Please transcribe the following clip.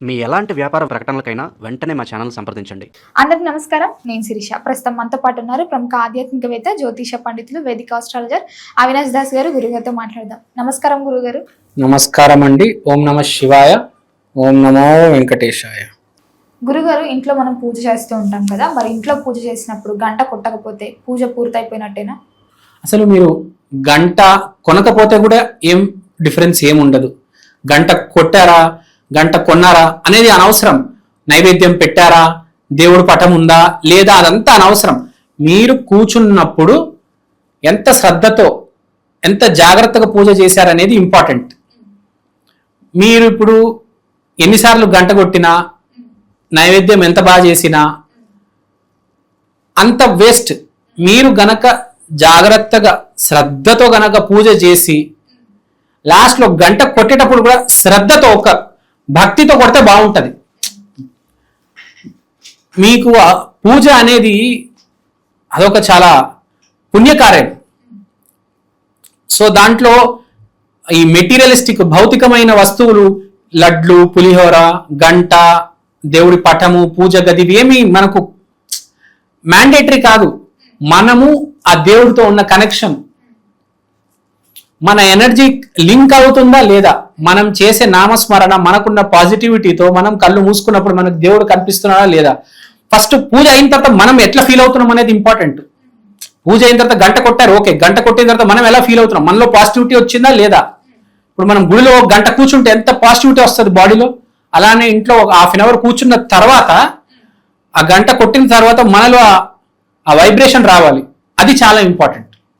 మీ ఎలాంటి వ్యాపార ప్రకటనలకైనా వెంటనే మా ఛానల్ సంప్రదించండి. అందరికి నమస్కారం, నేను శిరీష. ప్రస్తుతం మనతో పాటు ఉన్నారు ప్రముఖ ఆధ్యాత్మికవేత్త, జ్యోతిష పండితులు, వేదిక ఆస్ట్రాలజర్ అవినాష్ దాస్ గారు. గురుగారితో మాట్లాడదాం. నమస్కారం గురుగారు. నమస్కారం అండి. ఓం నమ శివాయ, ఓం నమో వెంకటేశాయ. గురుగారు, ఇంట్లో మనం పూజ చేస్తూ ఉంటాం కదా, మరి ఇంట్లో పూజ చేసినప్పుడు గంట కొట్టకపోతే పూజ పూర్తయిపోయినట్టేనా? అసలు మీరు గంట కొనకపోతే కూడా ఏం డిఫరెన్స్ ఏముండదు. గంట కొట్టారా, గంట కొన్నారా అనేది అనవసరం. నైవేద్యం పెట్టారా, దేవుడు పటం ఉందా లేదా, అదంతా అనవసరం. మీరు కూర్చున్నప్పుడు ఎంత శ్రద్ధతో, ఎంత జాగ్రత్తగా పూజ చేశారనేది ఇంపార్టెంట్. మీరు ఇప్పుడు ఎన్నిసార్లు గంట కొట్టినా, నైవేద్యం ఎంత బాగా చేసినా అంత వేస్ట్. మీరు గనక జాగ్రత్తగా శ్రద్ధతో గనక పూజ చేసి లాస్ట్లో గంట కొట్టేటప్పుడు కూడా శ్రద్ధతో, ఒక భక్తితో కొడితే బాగుంటుంది. మీకు పూజ అనేది అదొక చాలా పుణ్యకార్యం. సో దాంట్లో ఈ మెటీరియలిస్టిక్ భౌతికమైన వస్తువులు, లడ్లు, పులిహోర, గంట, దేవుడి పటము, పూజ గది, ఏమి మనకు మ్యాండేటరీ కాదు. మనము ఆ దేవుడితో ఉన్న కనెక్షన్, మన ఎనర్జీ లింక్ అవుతుందా లేదా, మనం చేసే నామస్మరణ, మనకున్న పాజిటివిటీతో మనం కళ్ళు మూసుకున్నప్పుడు మనకు దేవుడు కనిపిస్తున్నాడా లేదా, ఫస్ట్ పూజ అయిన తర్వాత మనం ఎట్లా ఫీల్ అవుతున్నాం అనేది ఇంపార్టెంట్. పూజ అయిన తర్వాత గంట కొట్టారు, ఓకే, గంట కొట్టిన తర్వాత మనం ఎలా ఫీల్ అవుతున్నాం, మనలో పాజిటివిటీ వచ్చిందా లేదా. ఇప్పుడు మనం గుడిలో ఒక గంట కూర్చుంటే ఎంత పాజిటివిటీ వస్తుంది బాడీలో, అలానే ఇంట్లో ఒక హాఫ్ అన్ అవర్ కూర్చున్న తర్వాత ఆ గంట కొట్టిన తర్వాత మనలో ఆ వైబ్రేషన్ రావాలి. అది చాలా ఇంపార్టెంట్.